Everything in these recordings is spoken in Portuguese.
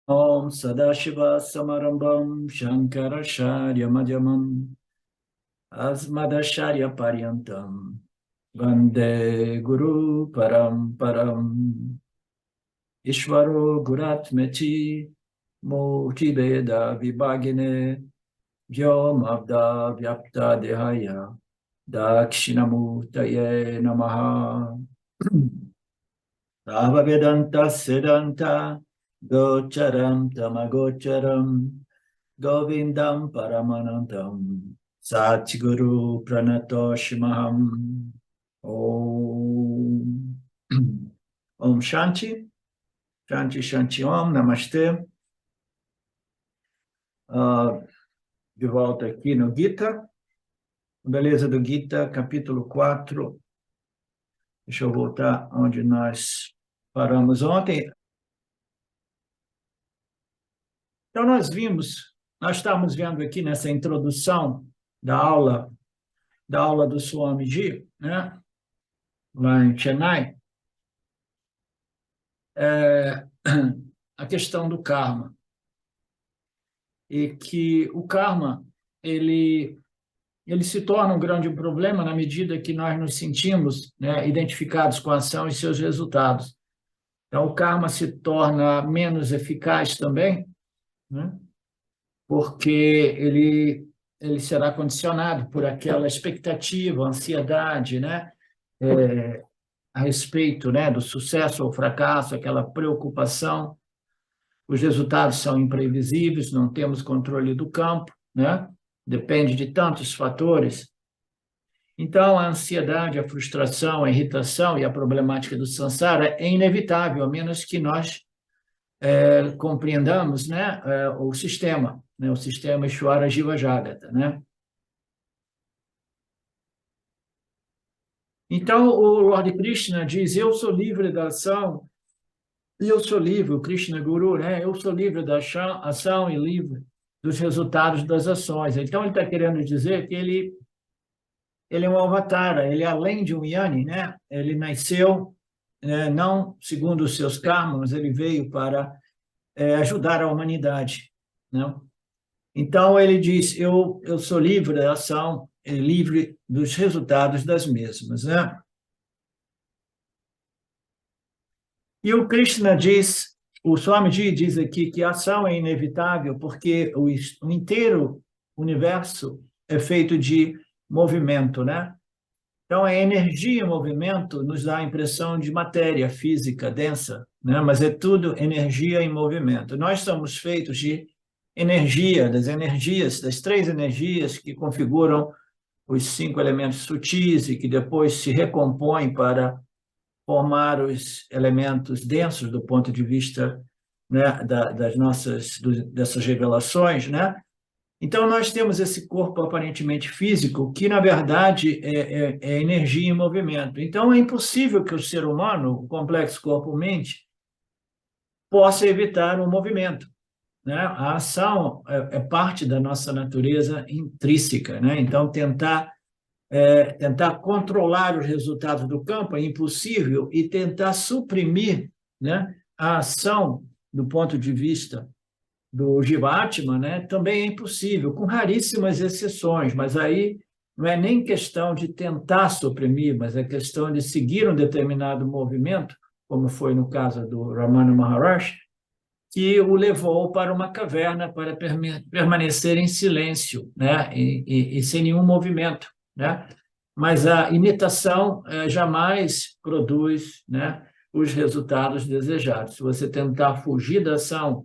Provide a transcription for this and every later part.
Om Sadashiva Samarambam Shankaracharya Madhyamam Asmadacharya Paryantam Vande Guru Paramparam Ishvaro Guratmeti Murtibeda Vibhagine Vyomabda Vyapta Dehaya Dakshinamurtaye Namaha Rava Vedanta Siddhanta Gocharam Tamagocharam Govindam Paramanandam Satguru Pranatoshimaham Om Om Shanti Shanti Shanti Om Namastê. De volta aqui no Gita, Beleza do Gita, capítulo 4. Deixa eu voltar onde nós paramos ontem. Então, nós estamos vendo aqui nessa introdução da aula do Swamiji, né? Lá em Chennai, a questão do karma. E que o karma, ele se torna um grande problema na medida que nós nos sentimos, né, identificados com a ação e seus resultados. Então, o karma se torna menos eficaz também, né, porque ele será condicionado por aquela expectativa, ansiedade, né, a respeito, né, do sucesso ou fracasso, aquela preocupação. Os resultados são imprevisíveis, não temos controle do campo, né? Depende de tantos fatores. Então, a ansiedade, a frustração, a irritação e a problemática do samsara é inevitável, a menos que nós compreendamos, né, o sistema Ishvara Jiva Jagata, né? Então, o Lord Krishna diz, eu sou livre da ação, e eu sou livre, o Krishna Guru, né? Eu sou livre da ação e livre dos resultados das ações. Então, ele está querendo dizer que ele é um avatar, ele além de um Yani, né? Ele nasceu, né, não segundo os seus karmas, ele veio para ajudar a humanidade, né? Então, ele diz, eu sou livre da ação e livre dos resultados das mesmas, né? E o Krishna diz, o Swamiji diz aqui que a ação é inevitável porque o inteiro universo é feito de movimento, né? Então, a energia em movimento nos dá a impressão de matéria física densa, né? Mas é tudo energia em movimento. Nós somos feitos de energia, das 3 energias que configuram os 5 elementos sutis e que depois se recompõem para formar os elementos densos do ponto de vista, né, dessas revelações, né? Então, nós temos esse corpo aparentemente físico que, na verdade, é energia em movimento. Então, é impossível que o ser humano, o complexo corpo-mente, possa evitar o movimento, né? A ação é parte da nossa natureza intrínseca, né? Então, tentar controlar os resultados do campo é impossível e tentar suprimir, né, a ação do ponto de vista do Jivatma, né, também é impossível, com raríssimas exceções, mas aí não é nem questão de tentar suprimir, mas é questão de seguir um determinado movimento, como foi no caso do Ramana Maharshi, que o levou para uma caverna para permanecer em silêncio, né, e sem nenhum movimento, né? Mas a imitação jamais produz, né, os resultados desejados. Se você tentar fugir da ação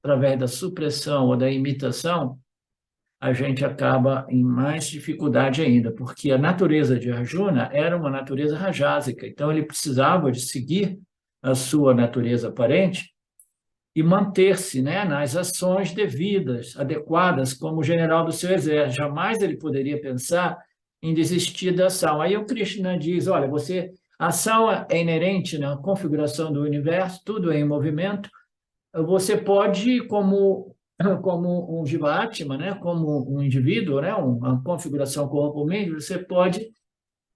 através da supressão ou da imitação, a gente acaba em mais dificuldade ainda, porque a natureza de Arjuna era uma natureza rajásica, então ele precisava de seguir a sua natureza aparente e manter-se, né, nas ações devidas, adequadas, como general do seu exército. Jamais ele poderia pensar em desistir da ação. Aí o Krishna diz, olha, a ação é inerente na configuração do universo, tudo é em movimento, você pode, como um Jivatma, né, como um indivíduo, né, uma configuração corpo-mente, você pode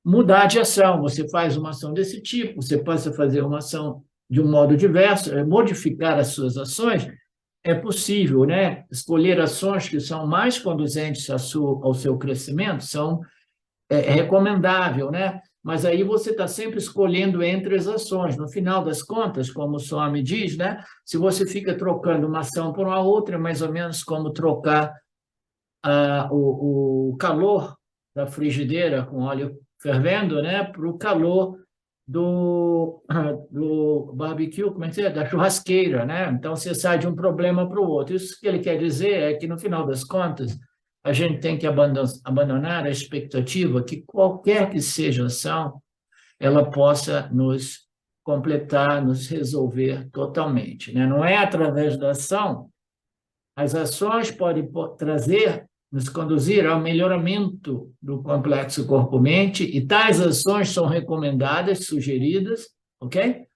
mudar de ação, você faz uma ação desse tipo, você pode fazer uma ação de um modo diverso, modificar as suas ações é possível, né? Escolher ações que são mais conduzentes ao seu crescimento é recomendável, né? Mas aí você está sempre escolhendo entre as ações. No final das contas, como o Swami diz, né? Se você fica trocando uma ação por uma outra, é mais ou menos como trocar o calor da frigideira com óleo fervendo, né? Para o calor do barbecue, como é que é? Da churrasqueira, né? Então, você sai de um problema para o outro. Isso que ele quer dizer é que, no final das contas, a gente tem que abandonar a expectativa que qualquer que seja a ação, ela possa nos completar, nos resolver totalmente, né? Não é através da ação. As ações podem trazer, nos conduzir ao melhoramento do complexo corpo-mente, e tais ações são recomendadas, sugeridas, ok?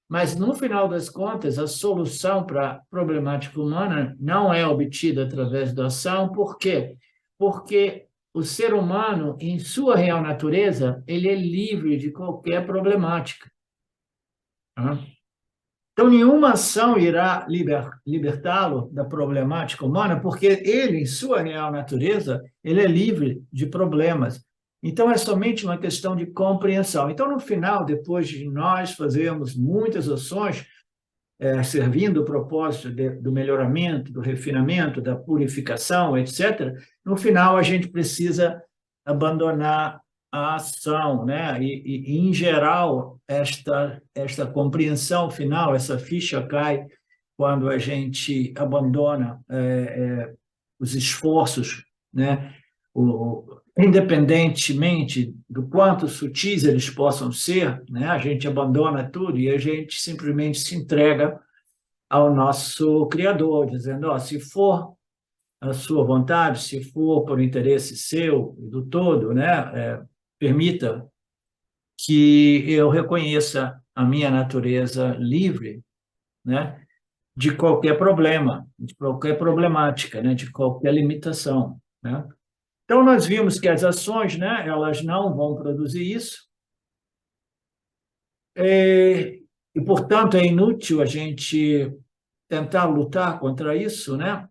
Mas, no final das contas, a solução para a problemática humana não é obtida através da ação. Por quê? Porque o ser humano, em sua real natureza, ele é livre de qualquer problemática. Tá? Então, nenhuma ação irá libertá-lo da problemática humana, porque ele, em sua real natureza, ele é livre de problemas. Então, é somente uma questão de compreensão. Então, no final, depois de nós fazermos muitas ações, servindo o propósito do melhoramento, do refinamento, da purificação, etc., no final, a gente precisa abandonar a ação, né? Em geral, esta compreensão final, essa ficha cai quando a gente abandona os esforços, né? Independentemente do quanto sutis eles possam ser, né? A gente abandona tudo e a gente simplesmente se entrega ao nosso Criador, dizendo, ó, se for a sua vontade, se for por interesse seu e do todo, né? Permita que eu reconheça a minha natureza livre, né, de qualquer problema, de qualquer problemática, né, de qualquer limitação, né? Então, nós vimos que as ações, né, elas não vão produzir isso, portanto, é inútil a gente tentar lutar contra isso, né?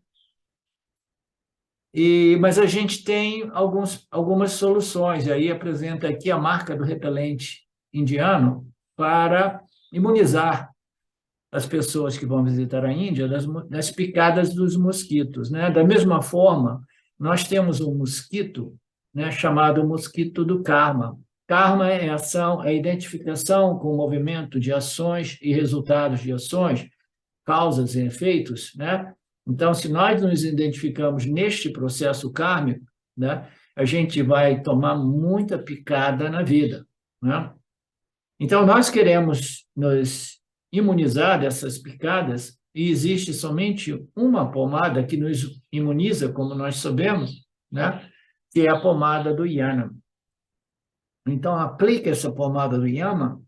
Mas a gente tem algumas soluções, e aí apresenta aqui a marca do repelente indiano para imunizar as pessoas que vão visitar a Índia das picadas dos mosquitos, né? Da mesma forma, nós temos um mosquito, né, chamado mosquito do karma. Karma é ação, é identificação com o movimento de ações e resultados de ações, causas e efeitos, né? Então, se nós nos identificamos neste processo kármico, né, a gente vai tomar muita picada na vida, né? Então, nós queremos nos imunizar dessas picadas, e existe somente uma pomada que nos imuniza, como nós sabemos, né, que é a pomada do Yana. Então, aplique essa pomada do Yana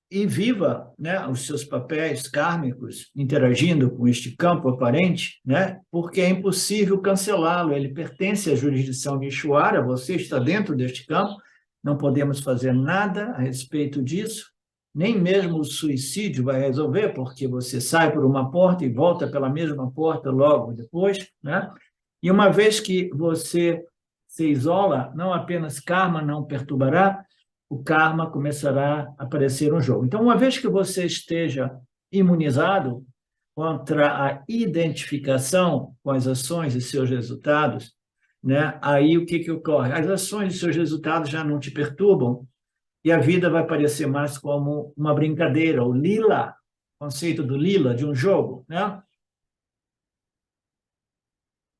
e viva, né, os seus papéis kármicos interagindo com este campo aparente, né, porque é impossível cancelá-lo, ele pertence à jurisdição de Ishvara, você está dentro deste campo, não podemos fazer nada a respeito disso, nem mesmo o suicídio vai resolver, porque você sai por uma porta e volta pela mesma porta logo depois, né? E uma vez que você se isola, não apenas karma não perturbará, o karma começará a aparecer no jogo. Então, uma vez que você esteja imunizado contra a identificação com as ações e seus resultados, né? Aí o que ocorre? As ações e seus resultados já não te perturbam e a vida vai parecer mais como uma brincadeira, o lila, o conceito do lila, de um jogo, né?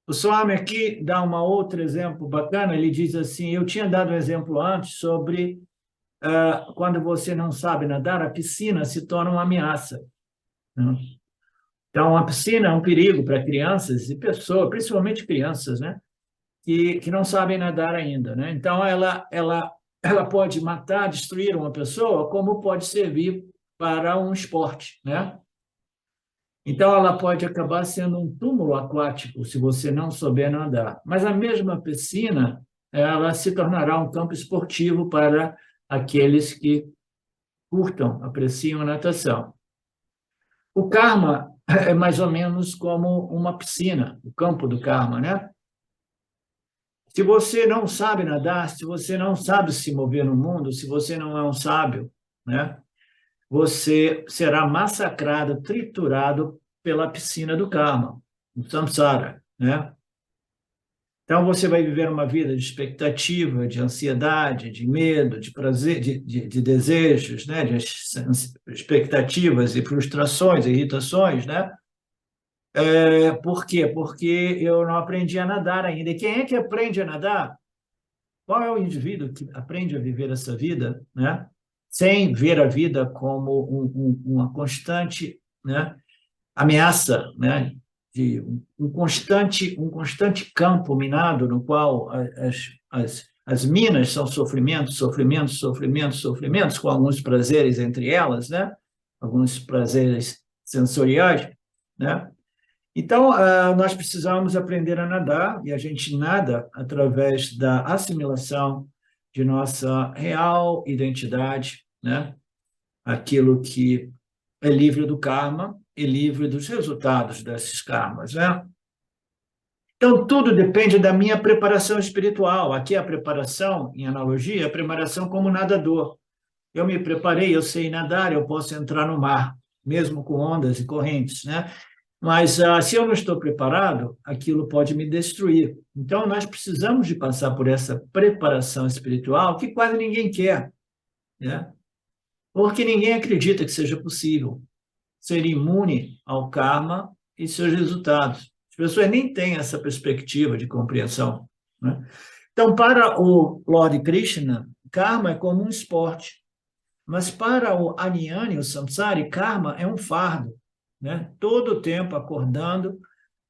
O Swami aqui dá um outro exemplo bacana, ele diz assim, eu tinha dado um exemplo antes sobre quando você não sabe nadar, a piscina se torna uma ameaça, né? Então, a piscina é um perigo para crianças e pessoas, principalmente crianças, né? Que não sabem nadar ainda, né? Então, ela pode matar, destruir uma pessoa, como pode servir para um esporte, né? Então, ela pode acabar sendo um túmulo aquático se você não souber nadar. Mas a mesma piscina, ela se tornará um campo esportivo para aqueles que curtam, apreciam a natação. O karma é mais ou menos como uma piscina, o campo do karma, né? Se você não sabe nadar, se você não sabe se mover no mundo, se você não é um sábio, né? Você será massacrado, triturado pela piscina do karma, o samsara, né? Então você vai viver uma vida de expectativa, de ansiedade, de medo, de prazer, de desejos, né? De expectativas e frustrações, irritações, né? Por quê? Porque eu não aprendi a nadar ainda. E quem é que aprende a nadar? Qual é o indivíduo que aprende a viver essa vida, né? Sem ver a vida como uma constante, né? Ameaça, né? De um constante campo minado no qual as minas são sofrimentos, sofrimentos, sofrimentos, sofrimentos, com alguns prazeres entre elas, né? Alguns prazeres sensoriais, né? Então, nós precisamos aprender a nadar, e a gente nada através da assimilação de nossa real identidade, né? Aquilo que é livre do karma e livre dos resultados desses karmas, né? Então, tudo depende da minha preparação espiritual. Aqui a preparação, em analogia, a preparação como nadador. Eu me preparei, eu sei nadar, eu posso entrar no mar, mesmo com ondas e correntes, né? Mas se eu não estou preparado, aquilo pode me destruir. Então, nós precisamos de passar por essa preparação espiritual que quase ninguém quer, né? Porque ninguém acredita que seja possível ser imune ao karma e seus resultados. As pessoas nem têm essa perspectiva de compreensão, né? Então, para o Lord Krishna, karma é como um esporte, mas para o Ajnani, o samsari, karma é um fardo, né? Todo o tempo acordando,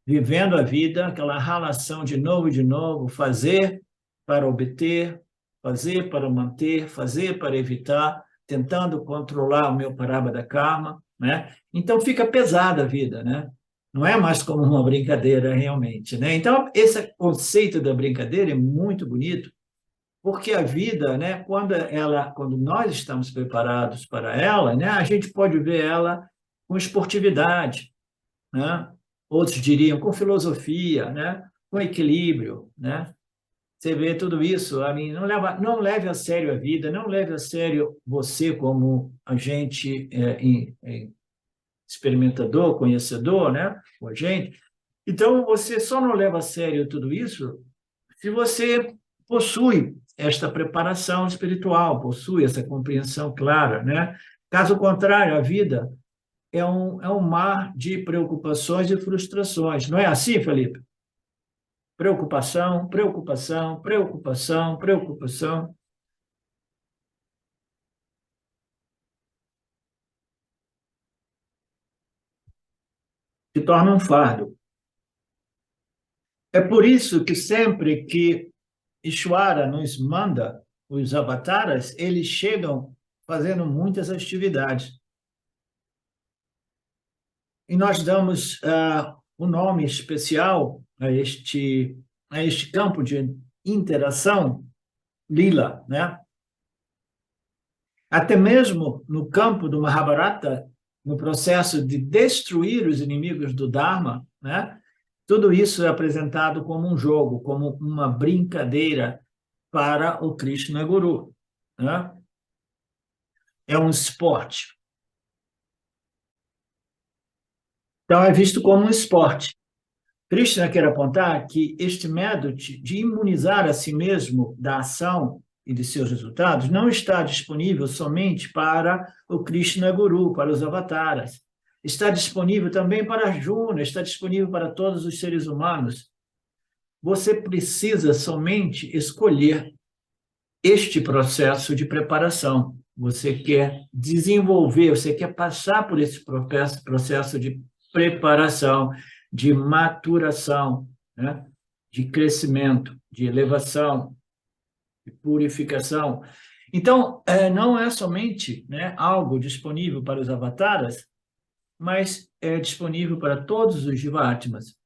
vivendo a vida, aquela relação de novo, fazer para obter, fazer para manter, fazer para evitar, tentando controlar o meu parábada karma, né? Então fica pesada a vida, né? Não é mais como uma brincadeira realmente, né? Então esse conceito da brincadeira é muito bonito, porque a vida, né, quando nós estamos preparados para ela, né, a gente pode ver ela com esportividade, né? Outros diriam com filosofia, né? Com equilíbrio, né? Você vê tudo isso, a mim não leve a sério a vida, não leve a sério você como agente experimentador, conhecedor, né? O agente. Então você só não leva a sério tudo isso se você possui esta preparação espiritual, possui essa compreensão clara, né? Caso contrário, a vida é um mar de preocupações e frustrações. Não é assim, Felipe? Preocupação, preocupação, preocupação, preocupação. Se torna um fardo. É por isso que sempre que Ishvara nos manda os avataras, eles chegam fazendo muitas atividades. E nós damos um nome especial a este campo de interação, lila, né? Até mesmo no campo do Mahabharata, no processo de destruir os inimigos do Dharma, né? Tudo isso é apresentado como um jogo, como uma brincadeira para o Krishna Guru, né? É um esporte. Então, é visto como um esporte. Krishna quer apontar que este método de imunizar a si mesmo da ação e de seus resultados não está disponível somente para o Krishna Guru, para os avataras. Está disponível também para Arjuna, está disponível para todos os seres humanos. Você precisa somente escolher este processo de preparação. Você quer desenvolver, você quer passar por esse processo de preparação, de maturação, né? De crescimento, de elevação, de purificação. Então, não é somente, né, algo disponível para os avataras, mas é disponível para todos os Jivatmas.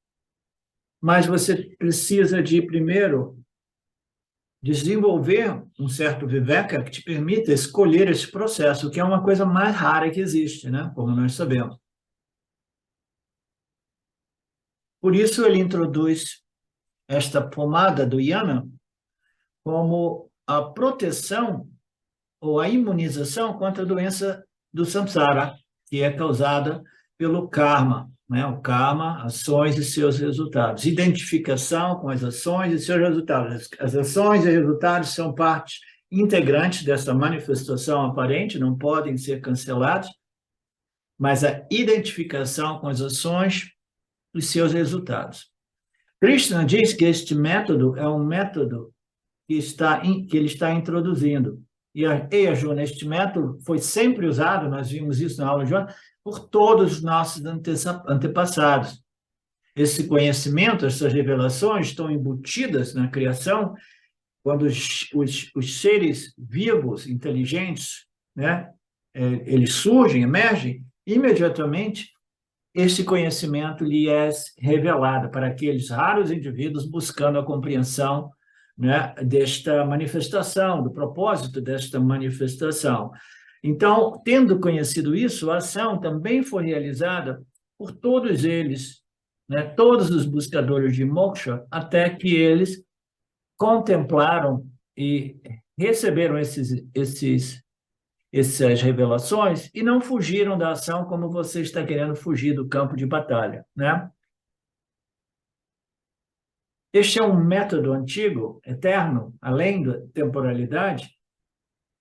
Mas você precisa de, primeiro, desenvolver um certo viveka que te permita escolher esse processo, que é uma coisa mais rara que existe, né? Como nós sabemos. Por isso ele introduz esta pomada do Yana como a proteção ou a imunização contra a doença do samsara, que é causada pelo karma, né? O karma, ações e seus resultados. Identificação com as ações e seus resultados. As ações e resultados são partes integrantes dessa manifestação aparente, não podem ser cancelados, mas a identificação com as ações e seus resultados. Krishna diz que este método é um método que ele está introduzindo. E Arjuna, este método foi sempre usado, nós vimos isso na aula de ontem, por todos os nossos antepassados. Esse conhecimento, essas revelações estão embutidas na criação, quando os seres vivos, inteligentes, né, eles surgem, emergem, imediatamente esse conhecimento lhe é revelado para aqueles raros indivíduos buscando a compreensão, né, desta manifestação, do propósito desta manifestação. Então, tendo conhecido isso, a ação também foi realizada por todos eles, né, todos os buscadores de moksha, até que eles contemplaram e receberam essas revelações e não fugiram da ação como você está querendo fugir do campo de batalha, né? Este é um método antigo, eterno, além da temporalidade,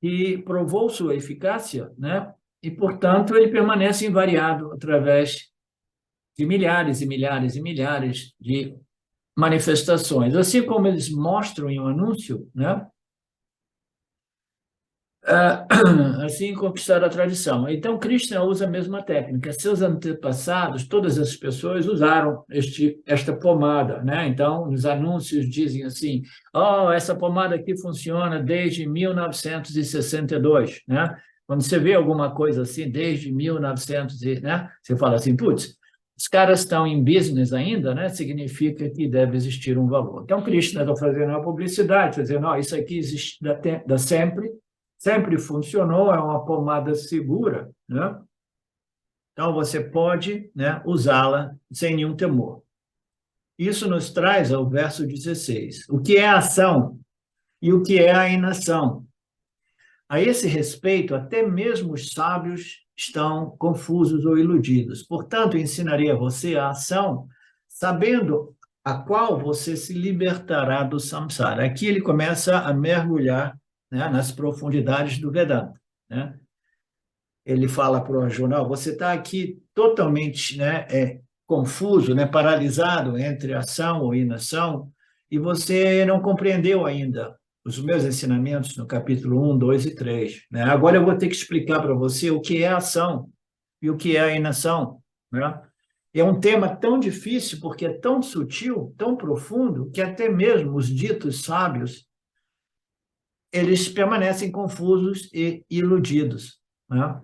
que provou sua eficácia, né? E, portanto, ele permanece invariado através de milhares e milhares e milhares de manifestações. Assim como eles mostram em um anúncio, né? Assim conquistar a tradição. Então, Krishna usa a mesma técnica. Seus antepassados, todas as pessoas usaram esta pomada, né? Então, nos anúncios dizem assim, essa pomada aqui funciona desde 1962, né? Quando você vê alguma coisa assim, desde 1900, né? Você fala assim, putz, os caras estão em business ainda, né? Significa que deve existir um valor. Então, Krishna está fazendo uma publicidade, dizendo, isso aqui existe da sempre funcionou, é uma pomada segura, né? Então, você pode, né, usá-la sem nenhum temor. Isso nos traz ao verso 16. O que é a ação e o que é a inação? A esse respeito, até mesmo os sábios estão confusos ou iludidos. Portanto, ensinarei a você a ação, sabendo a qual você se libertará do samsara. Aqui ele começa a mergulhar, né, nas profundidades do Vedanta, né? Ele fala para o Arjuna, você está aqui totalmente, né, confuso, né, paralisado entre ação ou inação, e você não compreendeu ainda os meus ensinamentos no capítulo 1, 2 e 3. Né? Agora eu vou ter que explicar para você o que é ação e o que é a inação. Né? É um tema tão difícil, porque é tão sutil, tão profundo, que até mesmo os ditos sábios eles permanecem confusos e iludidos, né?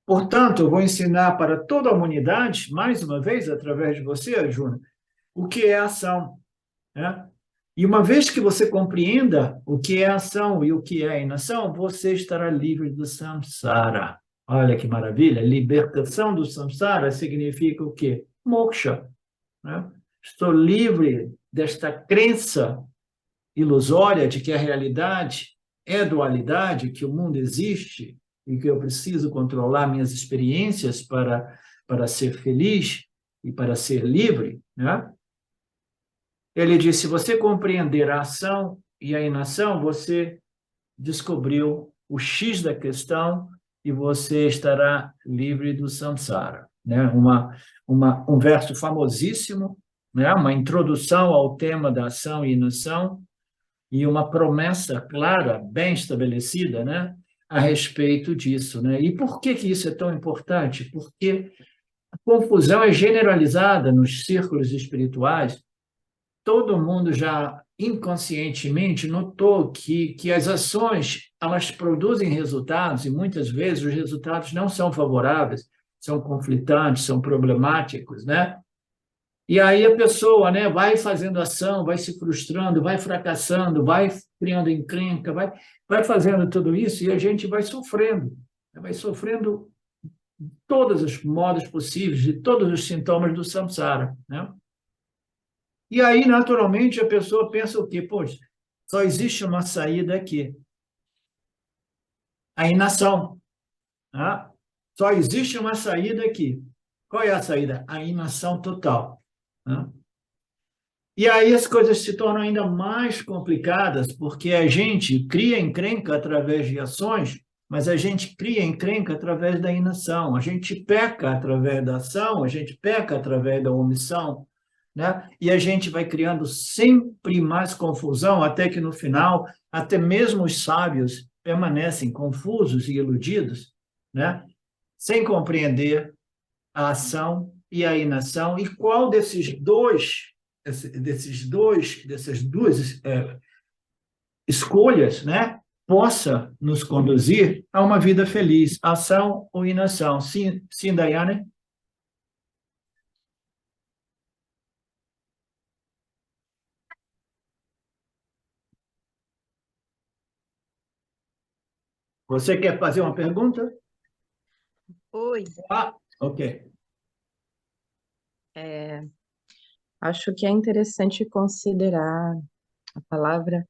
Portanto, eu vou ensinar para toda a humanidade, mais uma vez, através de você, Arjuna, o que é ação, né? E uma vez que você compreenda o que é ação e o que é inação, você estará livre do samsara. Olha que maravilha! Libertação do samsara significa o quê? Moksha, né? Estou livre desta crença ilusória de que a realidade é dualidade, que o mundo existe e que eu preciso controlar minhas experiências para ser feliz e para ser livre, né? Ele diz, se você compreender a ação e a inação, você descobriu o X da questão e você estará livre do samsara, né? Um verso famosíssimo, né? Uma introdução ao tema da ação e inação, e uma promessa clara, bem estabelecida, né, a respeito disso. Né? E por que isso é tão importante? Porque a confusão é generalizada nos círculos espirituais. Todo mundo já inconscientemente notou que as ações elas produzem resultados e muitas vezes os resultados não são favoráveis, são conflitantes, são problemáticos, né? E aí a pessoa, né, vai fazendo ação, vai se frustrando, vai fracassando, vai criando encrenca, vai fazendo tudo isso e a gente vai sofrendo todos os modos possíveis, de todos os sintomas do samsara, né? E aí, naturalmente, a pessoa pensa o quê? Poxa, só existe uma saída aqui, a inação. Tá? Só existe uma saída aqui. Qual é a saída? A inação total. Tá? E aí as coisas se tornam ainda mais complicadas, porque a gente cria encrenca através de ações, mas a gente cria encrenca através da inação. A gente peca através da ação, a gente peca através da omissão, né? E a gente vai criando sempre mais confusão, até que no final, até mesmo os sábios permanecem confusos e iludidos, né? Sem compreender a ação e a inação, e qual dessas duas escolhas, né, possa nos conduzir a uma vida feliz, ação ou inação. Sim, sim, Daiane? Você quer fazer uma pergunta? Oi, Ah, ok. acho que é interessante considerar a palavra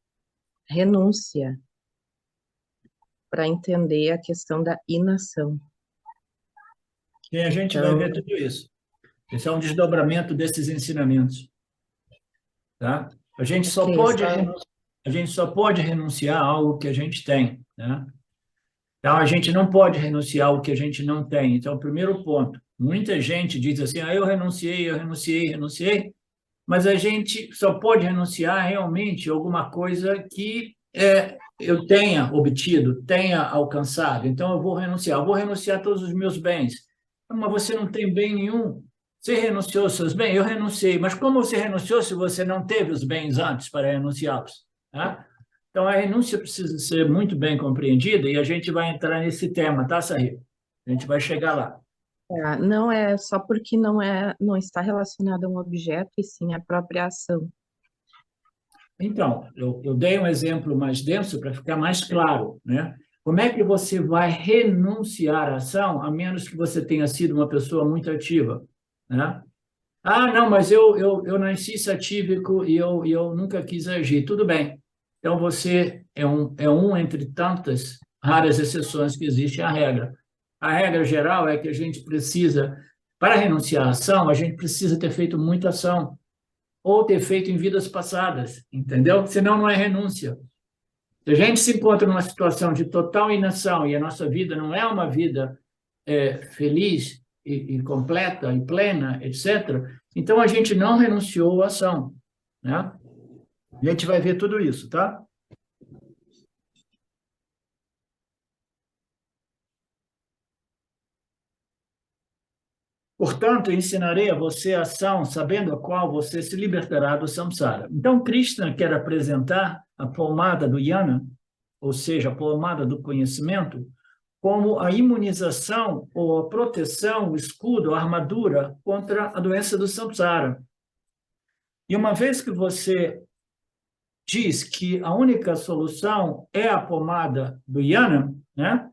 renúncia para entender a questão da inação. E a gente vai Então, ver tudo isso. Esse é um desdobramento desses ensinamentos, tá? A gente só ok, pode só renunciar, a gente só pode renunciar a algo que a gente tem, né? Então, a gente não pode renunciar ao que a gente não tem. Então, primeiro ponto. Muita gente diz assim, eu renunciei, mas a gente só pode renunciar realmente a alguma coisa que eu tenha obtido, tenha alcançado. Então, eu vou renunciar a todos os meus bens. Mas você não tem bem nenhum. Você renunciou aos seus bens? Eu renunciei. Mas como você renunciou se você não teve os bens antes para renunciá-los? Tá? Então, a renúncia precisa ser muito bem compreendida e a gente vai entrar nesse tema, tá, Saí? A gente vai chegar lá. não é só porque não está relacionado a um objeto e sim à própria ação. Então, eu dei um exemplo mais denso para ficar mais claro, né? Como é que você vai renunciar à ação, a menos que você tenha sido uma pessoa muito ativa, né? Ah, não, mas eu nasci satívico e eu nunca quis agir. Tudo bem. Então, você é um entre tantas raras exceções que existe à regra. A regra geral é que a gente precisa, para renunciar à ação, a gente precisa ter feito muita ação ou ter feito em vidas passadas, entendeu? Senão não é renúncia. Se a gente se encontra numa situação de total inação e a nossa vida não é uma vida feliz e completa e plena, etc., então a gente não renunciou à ação, né? A gente vai ver tudo isso, tá? Portanto, ensinarei a você a ação, sabendo a qual você se libertará do samsara. Então, Krishna quer apresentar a pomada do jnana, ou seja, a pomada do conhecimento, como a imunização ou a proteção, o escudo, a armadura contra a doença do samsara. E uma vez que você diz que a única solução é a pomada do jnana, né,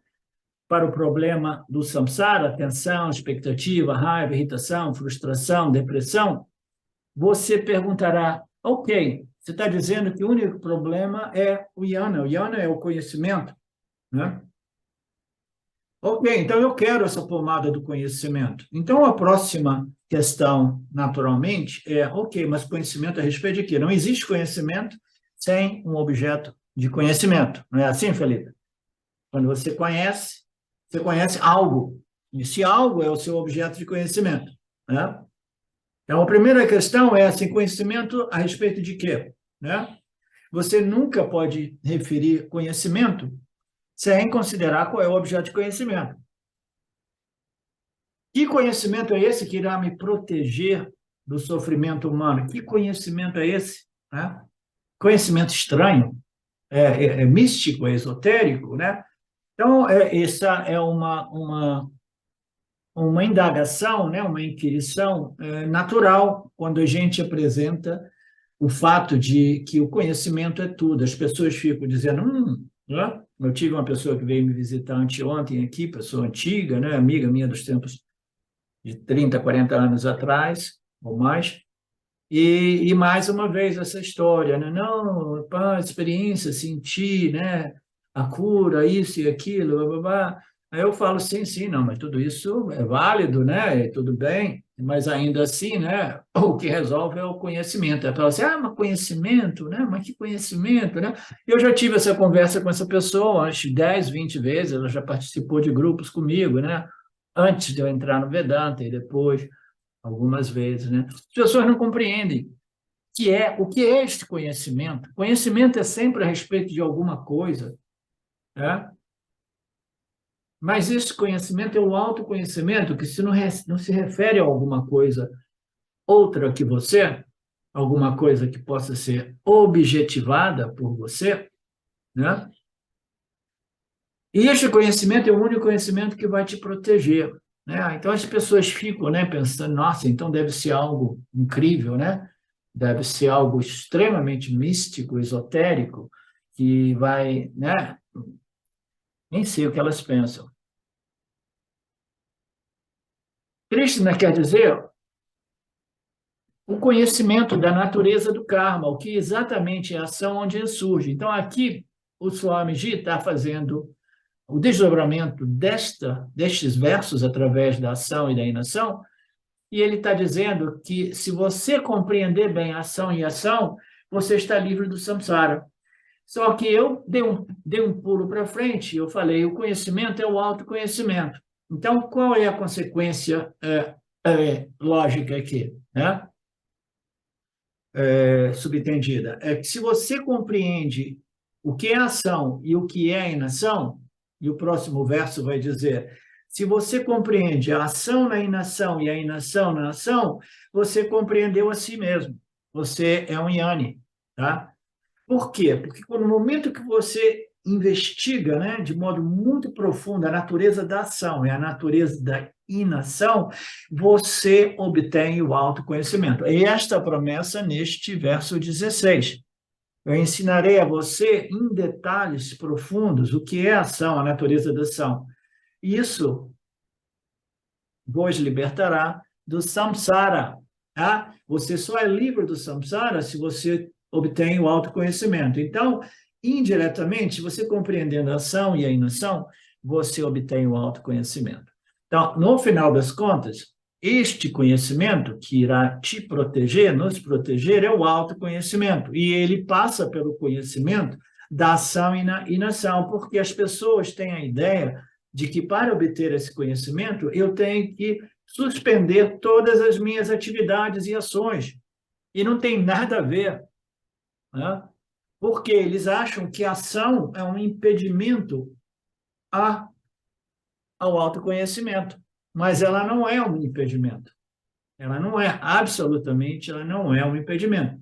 para o problema do samsara, tensão, expectativa, raiva, irritação, frustração, depressão, você perguntará, ok, você está dizendo que o único problema é o jnana é o conhecimento, né? Ok, então eu quero essa pomada do conhecimento. Então a próxima questão, naturalmente, é, ok, mas conhecimento a respeito de quê? Não existe conhecimento sem um objeto de conhecimento. Não é assim, Felipe? Quando você conhece algo. E se algo é o seu objeto de conhecimento, né? Então, a primeira questão é assim, conhecimento a respeito de quê? Né? Você nunca pode referir conhecimento sem considerar qual é o objeto de conhecimento. Que conhecimento é esse que irá me proteger do sofrimento humano? Que conhecimento é esse? Né? Conhecimento estranho, é místico, é esotérico, né? Então, essa é uma indagação, né? Uma inquirição natural quando a gente apresenta o fato de que o conhecimento é tudo. As pessoas ficam dizendo, né? Eu tive uma pessoa que veio me visitar anteontem aqui, pessoa antiga, né? Amiga minha dos tempos de 30, 40 anos atrás, ou mais, E mais uma vez essa história, né? Não, pá, experiência, sentir, né? A cura, isso e aquilo, blá, blá, blá. Aí eu falo, sim, sim, não, mas tudo isso é válido, né? E tudo bem, mas ainda assim, né? O que resolve é o conhecimento. Aí fala assim, ah, mas conhecimento, né? Mas que conhecimento, né? Eu já tive essa conversa com essa pessoa, acho 10, 20 vezes, ela já participou de grupos comigo, né? Antes de eu entrar no Vedanta e depois algumas vezes, né? As pessoas não compreendem o que é este conhecimento. Conhecimento é sempre a respeito de alguma coisa, né? Mas esse conhecimento é o autoconhecimento que se não se refere a alguma coisa outra que você, alguma coisa que possa ser objetivada por você, né? E este conhecimento é o único conhecimento que vai te proteger, né? Então as pessoas ficam, né, pensando, nossa, então deve ser algo incrível, né? Deve ser algo extremamente místico, esotérico, que vai, né? Nem sei o que elas pensam. Krishna quer dizer o conhecimento da natureza do karma, o que exatamente é a ação onde ele surge. Então, aqui, o Swamiji está fazendo o desdobramento destes versos através da ação e da inação, e ele está dizendo que se você compreender bem a ação e a ação, você está livre do samsara. Só que eu dei um pulo para frente, eu falei, o conhecimento é o autoconhecimento. Então, qual é a consequência lógica aqui, né? Subentendida? É que se você compreende o que é ação e o que é inação, e o próximo verso vai dizer, se você compreende a ação na inação e a inação na ação, você compreendeu a si mesmo. Você é um Jnani, tá? Por quê? Porque no momento que você investiga, né, de modo muito profundo a natureza da ação e a natureza da inação, você obtém o autoconhecimento. E esta promessa neste verso 16. Eu ensinarei a você em detalhes profundos o que é a ação, a natureza da ação. Isso vos libertará do samsara. Tá? Você só é livre do samsara se você obtém o autoconhecimento. Então, indiretamente, você compreendendo a ação e a inação, você obtém o autoconhecimento. Então, no final das contas, este conhecimento que irá te proteger, nos proteger, é o autoconhecimento. E ele passa pelo conhecimento da ação e inação, porque as pessoas têm a ideia de que para obter esse conhecimento, eu tenho que suspender todas as minhas atividades e ações. E não tem nada a ver, né? Porque eles acham que a ação é um impedimento ao autoconhecimento. Mas ela não é um impedimento. Ela não é, absolutamente, ela não é um impedimento.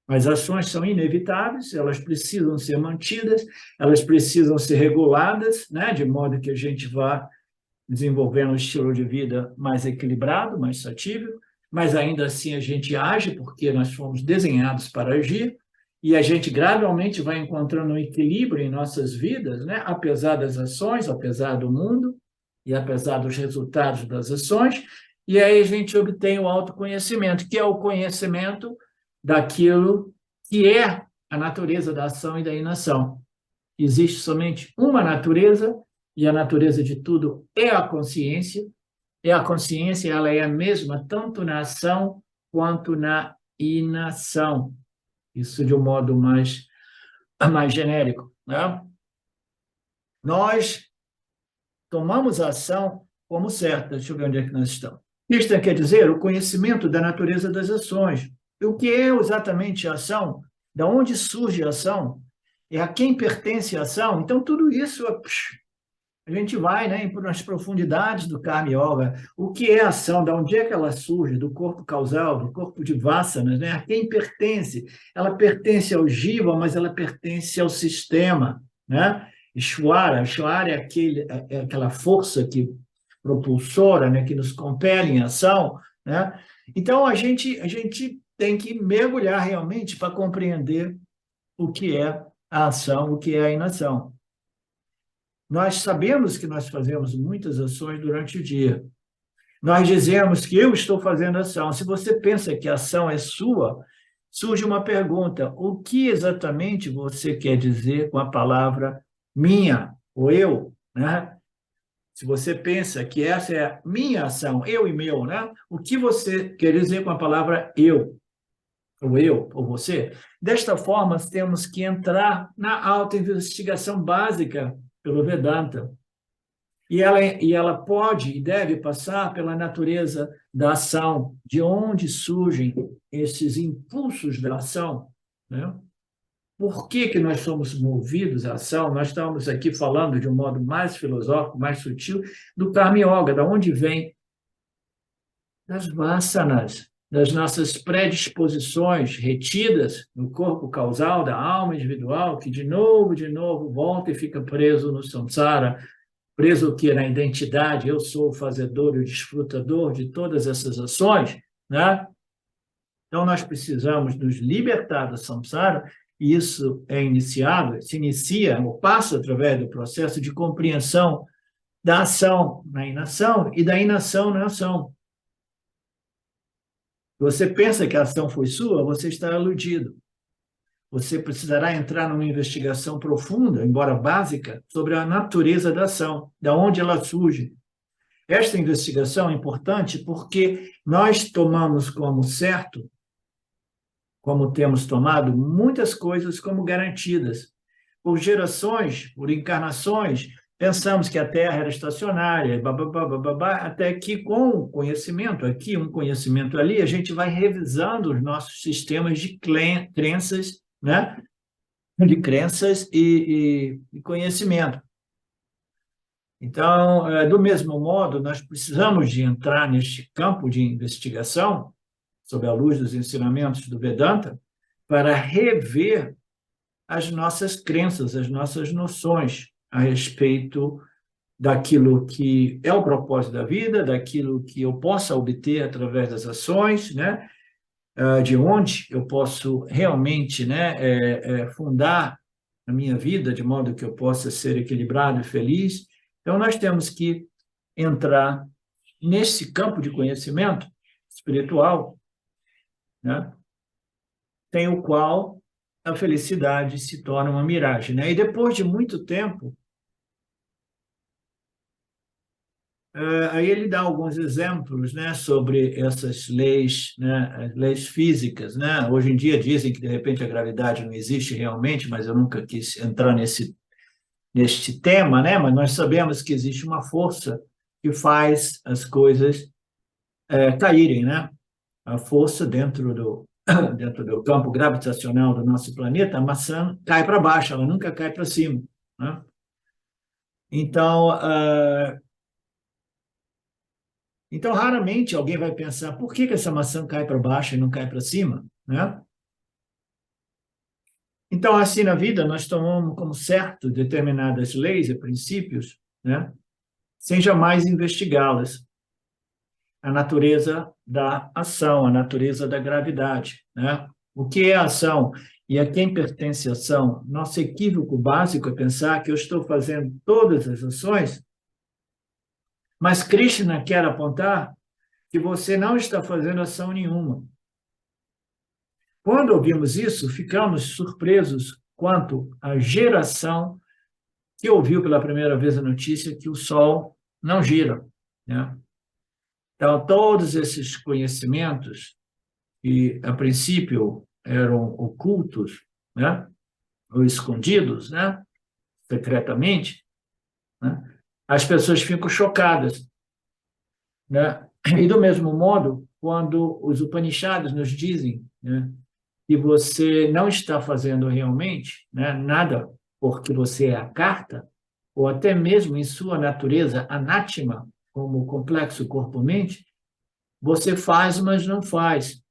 As ações são inevitáveis, elas precisam ser mantidas, elas precisam ser reguladas, né, de modo que a gente vá desenvolvendo um estilo de vida mais equilibrado, mais satível, mas ainda assim a gente age porque nós fomos desenhados para agir e a gente gradualmente vai encontrando um equilíbrio em nossas vidas, né? Apesar das ações, apesar do mundo e apesar dos resultados das ações, e aí a gente obtém o autoconhecimento, que é o conhecimento daquilo que é a natureza da ação e da inação. Existe somente uma natureza, e a natureza de tudo é a consciência, ela é a mesma tanto na ação quanto na inação. Isso de um modo mais genérico, né? Nós tomamos a ação como certa. Deixa eu ver onde é que nós estamos. Isto quer dizer o conhecimento da natureza das ações. O que é exatamente a ação? Da onde surge a ação? É a quem pertence a ação? Então, tudo isso a gente vai, né, nas profundidades do Karma Yoga. O que é a ação? De onde é que ela surge? Do corpo causal, do corpo de Vasanas, né? A quem pertence? Ela pertence ao Jiva, mas ela pertence ao sistema, né? Ishvara é aquela força que propulsora, né, que nos compele em ação, né? Então a gente tem que mergulhar realmente para compreender o que é a ação, o que é a inação. Nós sabemos que nós fazemos muitas ações durante o dia, Nós dizemos que eu estou fazendo ação. Se você pensa que a ação é sua, surge uma pergunta: o que exatamente você quer dizer com a palavra minha ou eu, né? Se você pensa que essa é a minha ação, eu e meu, né? O que você quer dizer com a palavra eu, ou você? Desta forma, temos que entrar na autoinvestigação básica pelo Vedanta. E ela pode e deve passar pela natureza da ação, de onde surgem esses impulsos da ação, né? Por que que nós somos movidos à ação? Nós estamos aqui falando de um modo mais filosófico, mais sutil, do Karma Yoga, da onde vem das vasanas, das nossas predisposições retidas no corpo causal da alma individual, que de novo, volta e fica preso no samsara, preso o quê? Na identidade, eu sou o fazedor e o desfrutador de todas essas ações, né? Então, nós precisamos nos libertar do samsara, e isso é iniciado, se inicia, ou passa através do processo de compreensão da ação na inação e da inação na ação. Você pensa que a ação foi sua, você está iludido. Você precisará entrar numa investigação profunda, embora básica, sobre a natureza da ação, da onde ela surge. Esta investigação é importante porque nós tomamos como certo, como temos tomado, muitas coisas como garantidas. Por gerações, por encarnações, pensamos que a Terra era estacionária, até que com o conhecimento aqui, um conhecimento ali, a gente vai revisando os nossos sistemas de crenças, né? De crenças e conhecimento. Então, do mesmo modo, nós precisamos de entrar neste campo de investigação, sob a luz dos ensinamentos do Vedanta, para rever as nossas crenças, as nossas noções a respeito daquilo que é o propósito da vida, daquilo que eu possa obter através das ações, né? De onde eu posso realmente, né, fundar a minha vida de modo que eu possa ser equilibrado e feliz. Então, nós temos que entrar nesse campo de conhecimento espiritual, né, sem o qual a felicidade se torna uma miragem, né? E depois de muito tempo, aí ele dá alguns exemplos, né, sobre essas leis, né, as leis físicas, né? Hoje em dia dizem que de repente a gravidade não existe realmente, mas eu nunca quis entrar neste tema, né? Mas nós sabemos que existe uma força que faz as coisas caírem, né? A força dentro do campo gravitacional do nosso planeta, a maçã cai para baixo, ela nunca cai para cima, né? Então, raramente alguém vai pensar por que essa maçã cai para baixo e não cai para cima, né? Então, assim na vida, nós tomamos como certo determinadas leis e princípios, né, sem jamais investigá-las. A natureza da ação, a natureza da gravidade, né? O que é a ação e a quem pertence a ação? Nosso equívoco básico é pensar que eu estou fazendo todas as ações, mas Krishna quer apontar que você não está fazendo ação nenhuma. Quando ouvimos isso, ficamos surpresos quanto à geração que ouviu pela primeira vez a notícia que o Sol não gira, né? Então, todos esses conhecimentos que, a princípio, eram ocultos, né, ou escondidos, né, secretamente, né, as pessoas ficam chocadas, né? E, do mesmo modo, quando os Upanishads nos dizem, né, que você não está fazendo realmente, né, nada porque você é a carta, ou até mesmo em sua natureza anátema, como complexo corpo-mente, você faz, mas não faz.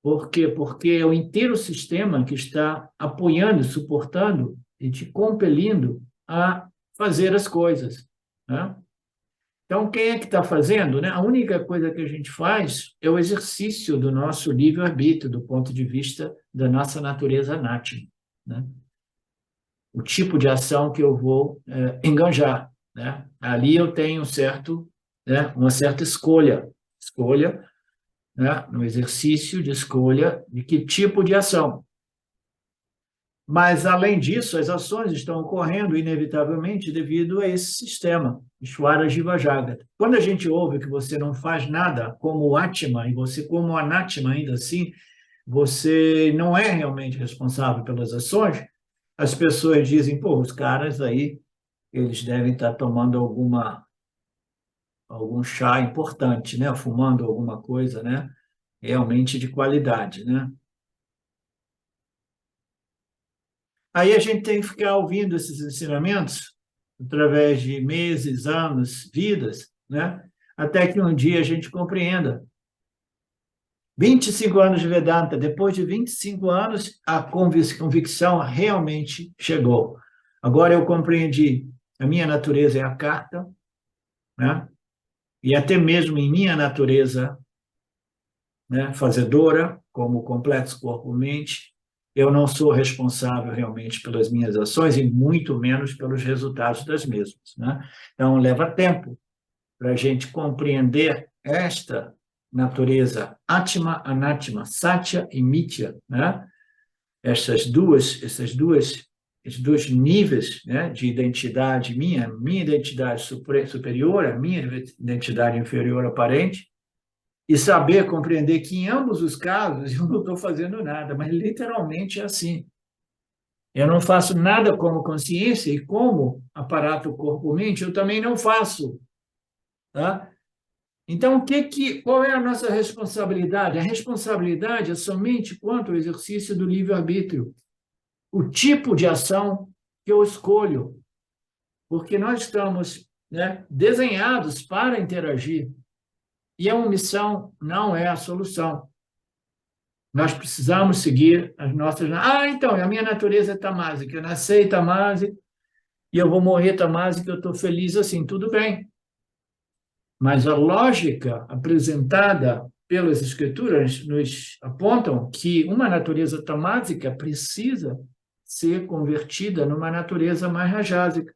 Por quê? Porque é o inteiro sistema que está apoiando, suportando e te compelindo a fazer as coisas, né? Então, quem é que está fazendo, né? A única coisa que a gente faz é o exercício do nosso livre-arbítrio, do ponto de vista da nossa natureza anátema, né? O tipo de ação que eu vou enganjar, né? Ali eu tenho um certo né, uma certa escolha, né, no exercício de escolha de que tipo de ação. Mas, além disso, as ações estão ocorrendo inevitavelmente devido a esse sistema, Ishvara Jiva Jagata. Quando a gente ouve que você não faz nada como Atma, e você como Anatma ainda assim, você não é realmente responsável pelas ações, as pessoas dizem, pô, os caras aí, eles devem estar tomando algum chá importante, né? Fumando alguma coisa, né? Realmente de qualidade, né? Aí a gente tem que ficar ouvindo esses ensinamentos através de meses, anos, vidas, né? Até que um dia a gente compreenda. 25 anos de Vedanta, depois de 25 anos, a convicção realmente chegou. Agora eu compreendi, a minha natureza é a carta, né? E até mesmo em minha natureza, né, fazedora, como complexo corpo-mente, eu não sou responsável realmente pelas minhas ações e muito menos pelos resultados das mesmas, né? Então, leva tempo para a gente compreender esta natureza Atma, Anatma, Satya e Mithya, né? Esses dois níveis, né, de identidade minha identidade superior, a minha identidade inferior aparente, e saber compreender que em ambos os casos eu não estou fazendo nada, mas literalmente é assim. Eu não faço nada como consciência e como aparato corpo-mente, eu também não faço, tá? Então, qual é a nossa responsabilidade? A responsabilidade é somente quanto ao exercício do livre-arbítrio. O tipo de ação que eu escolho, porque nós estamos, né, desenhados para interagir, e a omissão não é a solução. Nós precisamos seguir as nossas... então, a minha natureza é tamásica, eu nasci tamásico e eu vou morrer tamásico, eu estou feliz assim, tudo bem. Mas a lógica apresentada pelas escrituras nos apontam que uma natureza tamásica precisa ser convertida numa natureza mais rajásica,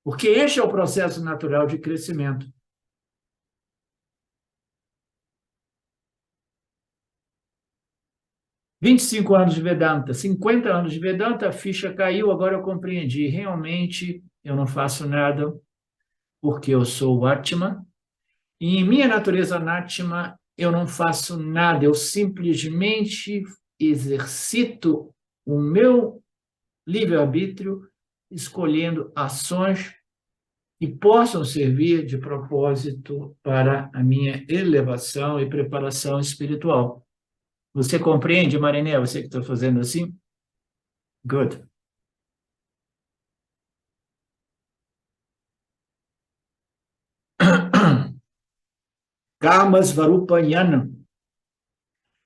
porque este é o processo natural de crescimento. 25 anos de Vedanta, 50 anos de Vedanta, a ficha caiu, agora eu compreendi. Realmente, eu não faço nada porque eu sou o Atma, e em minha natureza Anatma, eu não faço nada, eu simplesmente exercito o meu livre-arbítrio, escolhendo ações que possam servir de propósito para a minha elevação e preparação espiritual. Você compreende, Mariné? Você que está fazendo assim? Good. Karma Svarupanyana,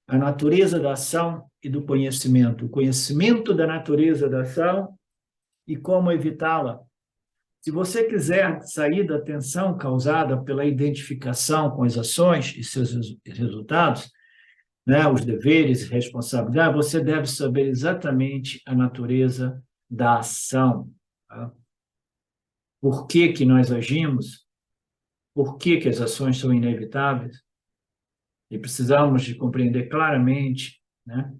a natureza da ação e do conhecimento. O conhecimento da natureza da ação e como evitá-la. Se você quiser sair da tensão causada pela identificação com as ações e seus resultados, né, os deveres e responsabilidades, você deve saber exatamente a natureza da ação. Tá? Por que que nós agimos? Por que que as ações são inevitáveis? E precisamos de compreender claramente, né,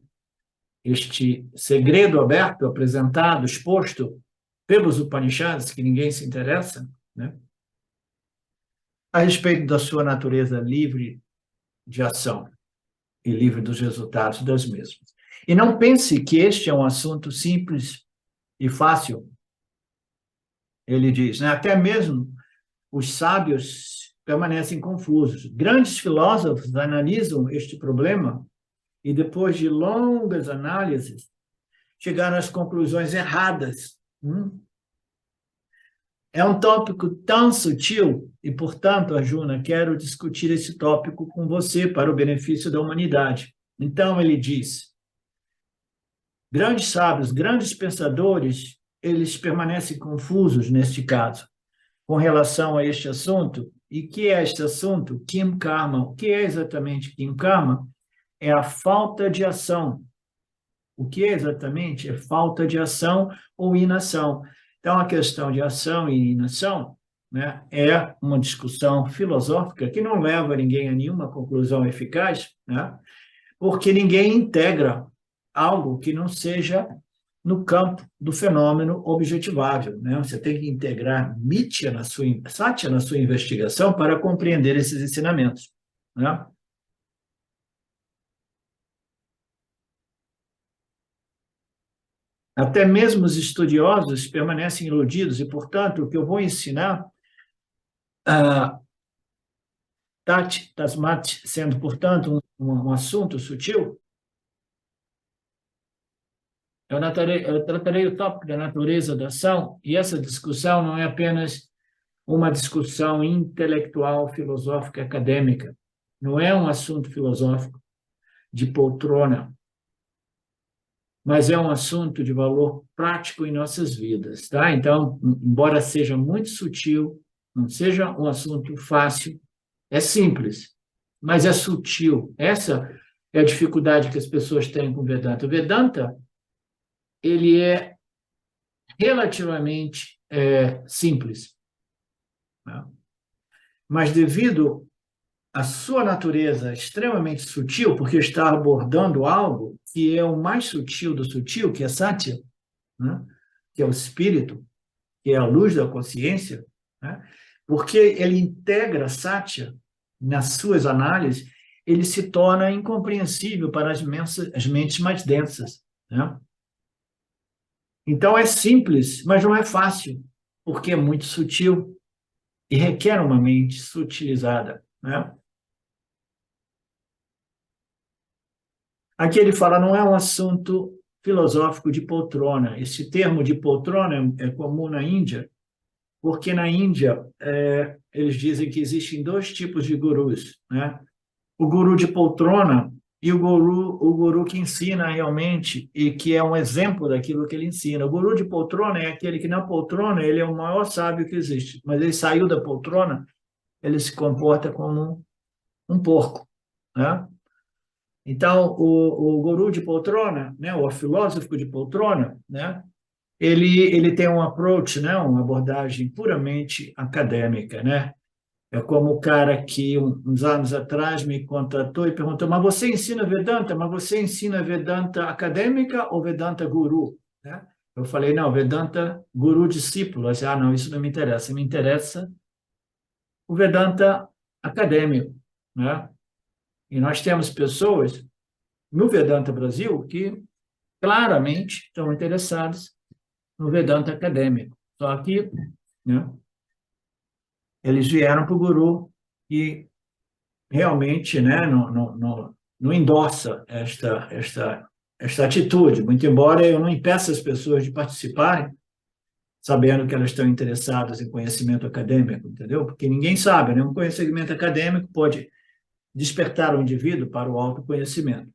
este segredo aberto, apresentado, exposto pelos Upanishads, que ninguém se interessa, né, a respeito da sua natureza livre de ação e livre dos resultados das mesmas. E não pense que este é um assunto simples e fácil. Ele diz, né, até mesmo os sábios permanecem confusos. Grandes filósofos analisam este problema e, depois de longas análises, chegaram às conclusões erradas. É um tópico tão sutil e, portanto, Arjuna, quero discutir esse tópico com você para o benefício da humanidade. Então, ele diz, grandes sábios, grandes pensadores, eles permanecem confusos neste caso, com relação a este assunto. E que é este assunto? Kim Karma. O que é exatamente Kim Karma? É a falta de ação. O que é exatamente? É falta de ação ou inação. Então, a questão de ação e inação né, é uma discussão filosófica que não leva ninguém a nenhuma conclusão eficaz, né, porque ninguém integra algo que não seja no campo do fenômeno objetivável, né? Você tem que integrar Satya na sua investigação para compreender esses ensinamentos, né? Até mesmo os estudiosos permanecem iludidos, e, portanto, o que eu vou ensinar, Tati Tasmat, sendo, portanto, um assunto sutil, eu tratarei o tópico da natureza da ação, e essa discussão não é apenas uma discussão intelectual, filosófica, acadêmica. Não é um assunto filosófico de poltrona, mas é um assunto de valor prático em nossas vidas, tá? Então, embora seja muito sutil, não seja um assunto fácil, é simples, mas é sutil. Essa é a dificuldade que as pessoas têm com o Vedanta. O Vedanta, ele é relativamente simples, né? Mas devido à sua natureza extremamente sutil, porque está abordando algo que é o mais sutil do sutil, que é Satya, né? Que é o espírito, que é a luz da consciência, né? Porque ele integra Satya nas suas análises, ele se torna incompreensível para as mentes mais densas, né? Então é simples, mas não é fácil, porque é muito sutil e requer uma mente sutilizada, né? Aqui ele fala, não é um assunto filosófico de poltrona. Esse termo de poltrona é comum na Índia, porque na Índia eles dizem que existem dois tipos de gurus, né? O guru de poltrona e o guru que ensina realmente e que é um exemplo daquilo que ele ensina. O guru de poltrona é aquele que na poltrona ele é o maior sábio que existe, mas ele saiu da poltrona, ele se comporta como um porco, né? Então, o guru de poltrona, né, o filósofo de poltrona, né, ele tem um approach, né, uma abordagem puramente acadêmica, né? É como o cara que uns anos atrás me contatou e perguntou: mas você ensina Vedanta? Mas você ensina Vedanta acadêmica ou Vedanta guru? Né? Eu falei: não, Vedanta guru discípulo. Eu disse, não, isso não me interessa. Me interessa o Vedanta acadêmico, né? E nós temos pessoas no Vedanta Brasil que claramente estão interessadas no Vedanta acadêmico. Só que, né, eles vieram para o guru e realmente, né, não endossa esta atitude, muito embora eu não impeça as pessoas de participarem, sabendo que elas estão interessadas em conhecimento acadêmico, entendeu? Porque ninguém sabe, né? Um conhecimento acadêmico pode despertar o indivíduo para o autoconhecimento.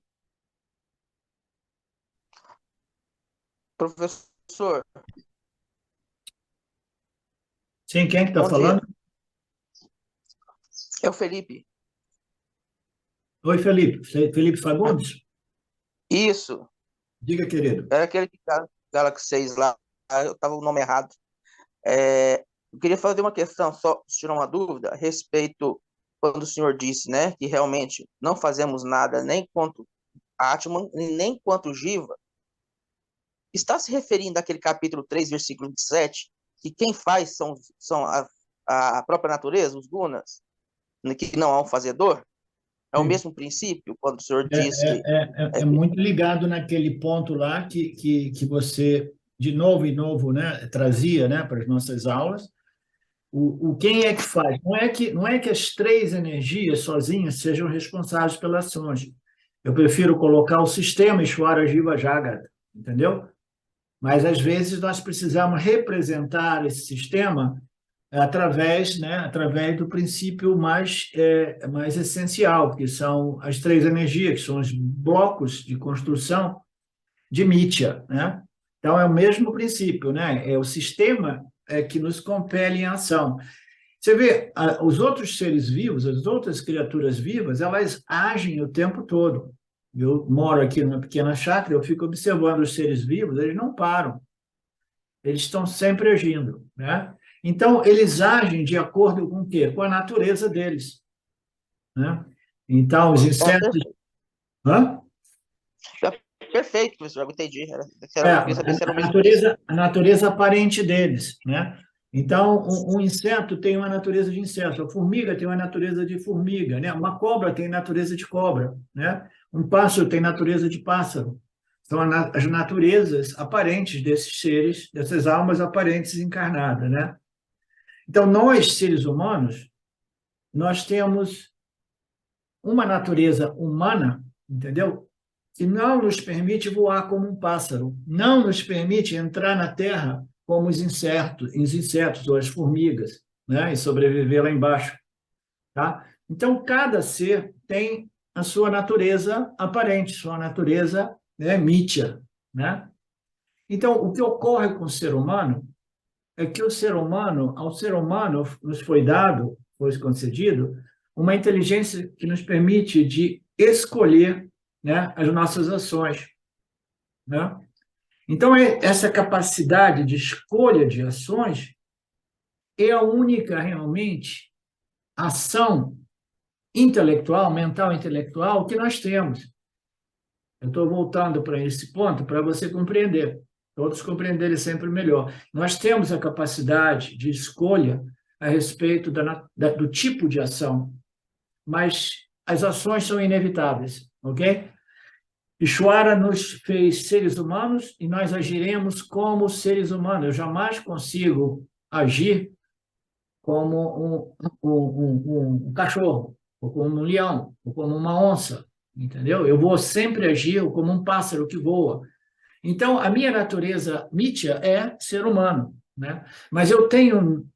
Professor, Sim, quem é que está bom falando? dia. É o Felipe. Oi, Felipe. Felipe Fagundes? Isso, Diga, querido. era aquele Galaxy 6 lá, eu estava o nome errado. Eu queria fazer uma questão, só tirar uma dúvida a respeito quando o senhor disse, né, que realmente não fazemos nada nem quanto Atman, nem quanto Jiva. Está se referindo àquele capítulo 3, versículo 17, que quem faz são a própria natureza, os gunas, que não há um fazedor? É o Sim. mesmo princípio, quando o senhor diz que... É muito ligado naquele ponto lá que você, de novo e novo, né, trazia, né, para as nossas aulas. Quem é que faz? Não é que as três energias sozinhas sejam responsáveis pelas ações. Eu prefiro colocar o sistema Ishvara Jiva Jagata, entendeu? Mas, às vezes, nós precisamos representar esse sistema através do princípio mais essencial, que são as três energias, que são os blocos de construção de Mitya, né? Então, é o mesmo princípio, né? É o sistema que nos compele em ação. Você vê, os outros seres vivos, as outras criaturas vivas, elas agem o tempo todo. Eu moro aqui numa pequena chácara, eu fico observando os seres vivos, eles não param. Eles estão sempre agindo, né? Então, eles agem de acordo com o quê? Com a natureza deles, né? Então, os insetos... Hã? Perfeito, professor, eu entendi. É, Eu queria saber se era o mesmo disso. a natureza aparente deles, né? Então, um inseto tem uma natureza de inseto, a formiga tem uma natureza de formiga, né? Uma cobra tem natureza de cobra, né? Um pássaro tem natureza de pássaro. São as naturezas aparentes desses seres, dessas almas aparentes encarnadas, né? Então, nós, seres humanos, nós temos uma natureza humana, entendeu? Que não nos permite voar como um pássaro, não nos permite entrar na terra como os insetos ou as formigas, né? E sobreviver lá embaixo, tá? Então, cada ser tem a sua natureza aparente, sua natureza, né, mítia, né? Então, o que ocorre com o ser humano é que ao ser humano nos foi dado, foi concedido, uma inteligência que nos permite de escolher, né, as nossas ações, né? Então, essa capacidade de escolha de ações é a única, realmente, ação intelectual, mental intelectual que nós temos. Eu estou voltando para esse ponto para você compreender, todos compreenderem sempre melhor. Nós temos a capacidade de escolha a respeito do tipo de ação, mas as ações são inevitáveis, ok? Ishwara nos fez seres humanos e nós agiremos como seres humanos. Eu jamais consigo agir como um cachorro, ou como um leão, ou como uma onça, entendeu? Eu vou sempre agir como um pássaro que voa. Então, a minha natureza mítia é ser humano, né? Mas eu tenho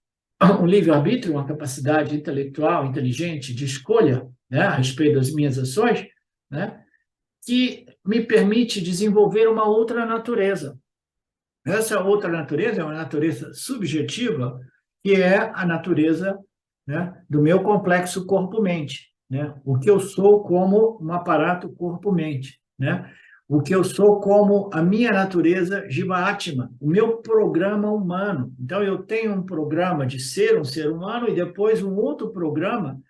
um livre-arbítrio, uma capacidade intelectual, inteligente, de escolha, né, a respeito das minhas ações, né, que me permite desenvolver uma outra natureza. Essa outra natureza é uma natureza subjetiva, que é a natureza, né, do meu complexo corpo-mente, né? O que eu sou como um aparato corpo-mente, né? O que eu sou como a minha natureza Jiva-Atma, o meu programa humano. Então, eu tenho um programa de ser um ser humano e depois um outro programa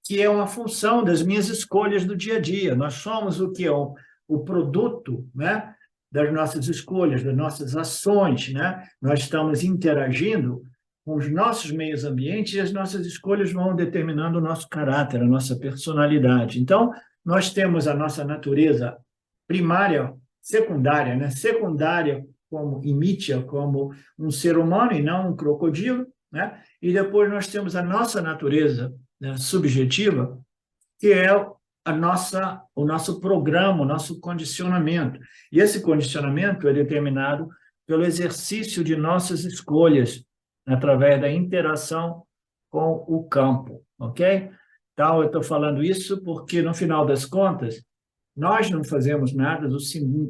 que é uma função das minhas escolhas do dia a dia. Nós somos o que é o produto, né, das nossas escolhas, das nossas ações, né? Nós estamos interagindo com os nossos meios ambientes e as nossas escolhas vão determinando o nosso caráter, a nossa personalidade. Então, nós temos a nossa natureza primária, secundária, né? Secundária como imítia, como um ser humano e não um crocodilo, né? E depois nós temos a nossa natureza, né, subjetiva, que é o nosso programa, o nosso condicionamento. E esse condicionamento é determinado pelo exercício de nossas escolhas, através da interação com o campo, ok? Então, eu estou falando isso porque, no final das contas, nós não fazemos nada, o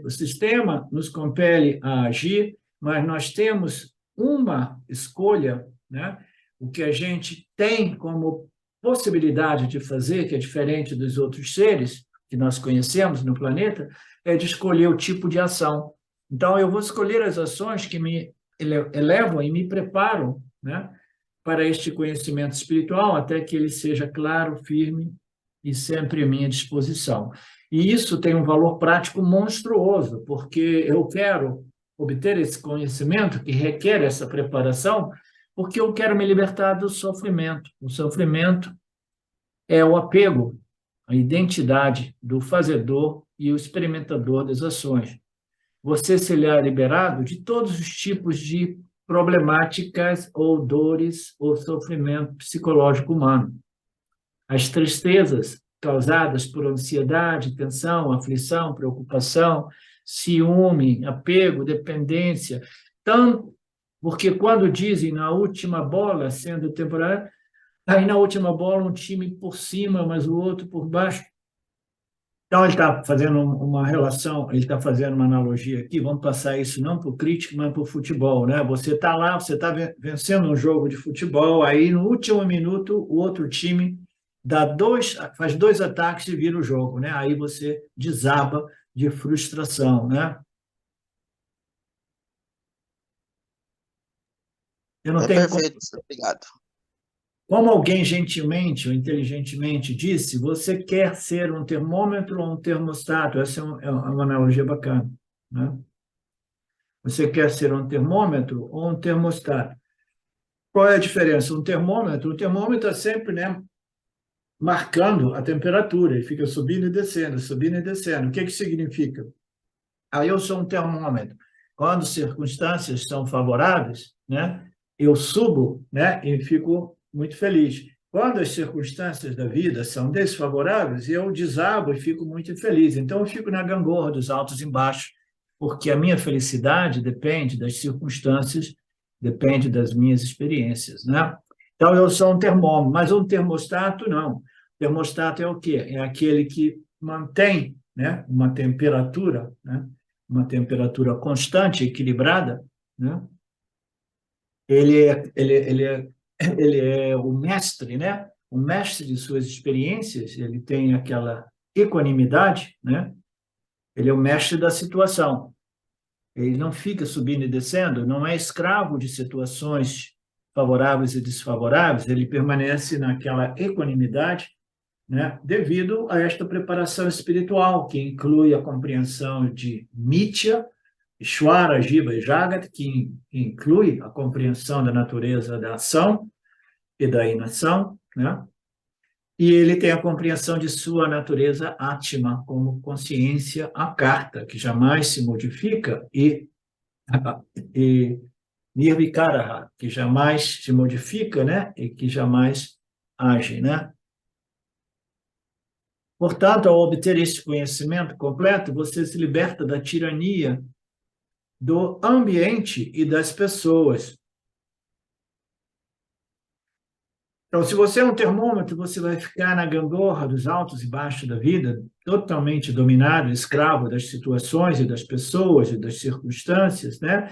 sistema nos compele a agir, mas nós temos uma escolha, né? O que a gente tem como possibilidade de fazer, que é diferente dos outros seres que nós conhecemos no planeta, é de escolher o tipo de ação. Então, eu vou escolher as ações que me elevam e me preparam, né, para este conhecimento espiritual, até que ele seja claro, firme e sempre à minha disposição. E isso tem um valor prático monstruoso, porque eu quero obter esse conhecimento que requer essa preparação, porque eu quero me libertar do sofrimento. O sofrimento é o apego, a identidade do fazedor e o experimentador das ações. Você será liberado de todos os tipos de problemáticas ou dores ou sofrimento psicológico humano. As tristezas causadas por ansiedade, tensão, aflição, preocupação, ciúme, apego, dependência, tanto porque quando dizem na última bola, sendo temporário, aí na última bola um time por cima, mas o outro por baixo. Então, ele está fazendo uma relação, ele está fazendo uma analogia aqui, vamos passar isso não para o crítico, mas para o futebol, né? Você está lá, você está vencendo um jogo de futebol, aí no último minuto o outro time faz dois ataques e vira o jogo, né? Aí você desaba de frustração, né? Eu não É tenho. perfeito, professor. Obrigado. Como alguém gentilmente ou inteligentemente disse, você quer ser um termômetro ou um termostato? Essa é uma analogia bacana, né? Você quer ser um termômetro ou um termostato? Qual é a diferença? O termômetro é sempre, né, marcando a temperatura, ele fica subindo e descendo, subindo e descendo. O que que significa? Aí eu sou um termômetro. Quando circunstâncias são favoráveis, né, eu subo, né, e fico muito feliz. Quando as circunstâncias da vida são desfavoráveis, eu desabo e fico muito infeliz. Então eu fico na gangorra dos altos e baixos, porque a minha felicidade depende das circunstâncias, depende das minhas experiências, né? Então eu sou um termômetro, mas um termostato não. O termostato é o quê? É aquele que mantém, né, uma temperatura constante, equilibrada, né? Ele é o mestre, né? O mestre de suas experiências, ele tem aquela equanimidade, né? Ele é o mestre da situação. Ele não fica subindo e descendo, não é escravo de situações favoráveis e desfavoráveis, ele permanece naquela equanimidade, né, devido a esta preparação espiritual, que inclui a compreensão de Nitya, Ishvara, Jiva e Jagat, que inclui a compreensão da natureza da ação e da inação, né? E ele tem a compreensão de sua natureza Atma, como consciência akarta, que jamais se modifica, e Nirvikaraha, que jamais se modifica, né? E que jamais age, né? Portanto, ao obter este conhecimento completo, você se liberta da tirania do ambiente e das pessoas. Então, se você é um termômetro, você vai ficar na gangorra dos altos e baixos da vida, totalmente dominado, escravo das situações e das pessoas e das circunstâncias, né?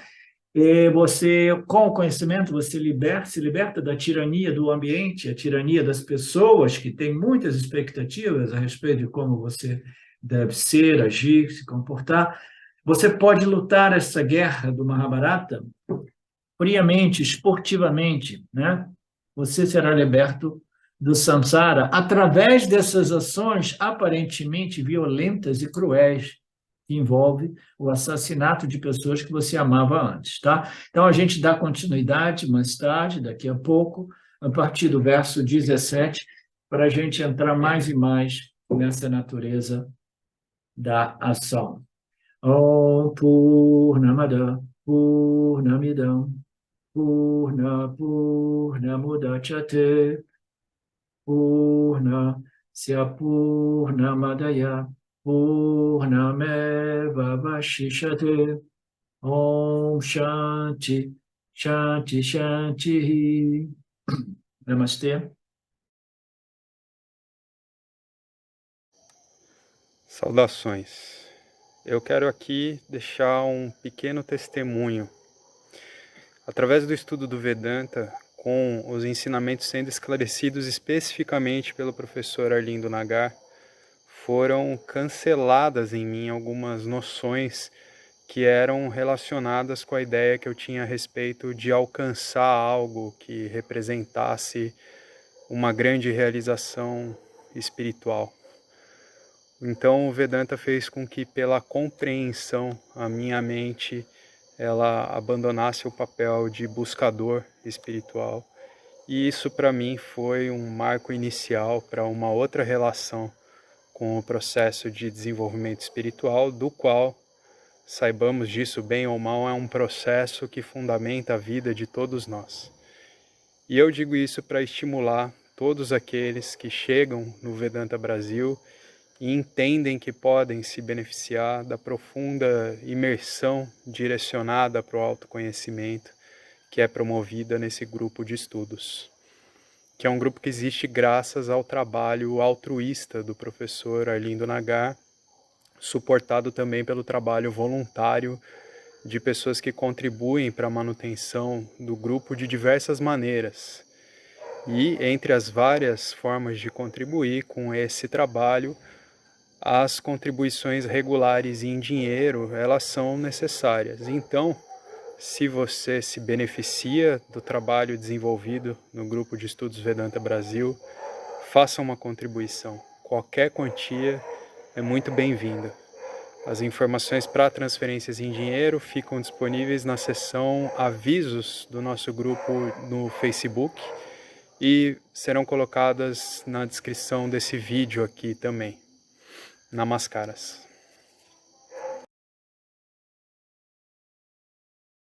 E você, com o conhecimento, você se liberta da tirania do ambiente, a tirania das pessoas, que têm muitas expectativas a respeito de como você deve ser, agir, se comportar. Você pode lutar essa guerra do Mahabharata friamente, esportivamente, né? Você será liberto do samsara através dessas ações aparentemente violentas e cruéis que envolve o assassinato de pessoas que você amava antes, tá? Então a gente dá continuidade mais tarde, daqui a pouco, a partir do verso 17, para a gente entrar mais e mais nessa natureza da ação. Om Purnamada Purnamidam Purnamudachyate Purnasya Purnamadaya Purnameva Vashishate Om Shanti Shanti Shanti. Namastê. Saudações. Eu quero aqui deixar um pequeno testemunho. Através do estudo do Vedanta, com os ensinamentos sendo esclarecidos especificamente pelo professor Arlindo Nagar, foram canceladas em mim algumas noções que eram relacionadas com a ideia que eu tinha a respeito de alcançar algo que representasse uma grande realização espiritual. Então o Vedanta fez com que, pela compreensão, a minha mente ela abandonasse o papel de buscador espiritual. E isso para mim foi um marco inicial para uma outra relação com o processo de desenvolvimento espiritual, do qual, saibamos disso bem ou mal, é um processo que fundamenta a vida de todos nós. E eu digo isso para estimular todos aqueles que chegam no Vedanta Brasil e entendem que podem se beneficiar da profunda imersão direcionada para o autoconhecimento que é promovida nesse grupo de estudos, que é um grupo que existe graças ao trabalho altruísta do professor Arlindo Nagar, suportado também pelo trabalho voluntário de pessoas que contribuem para a manutenção do grupo de diversas maneiras. E entre as várias formas de contribuir com esse trabalho, as contribuições regulares em dinheiro, elas são necessárias. Então, Se você se beneficia do trabalho desenvolvido no Grupo de Estudos Vedanta Brasil, faça uma contribuição. Qualquer quantia é muito bem-vinda. As informações para transferências em dinheiro ficam disponíveis na seção Avisos do nosso grupo no Facebook e serão colocadas na descrição desse vídeo aqui também. Namaskaras.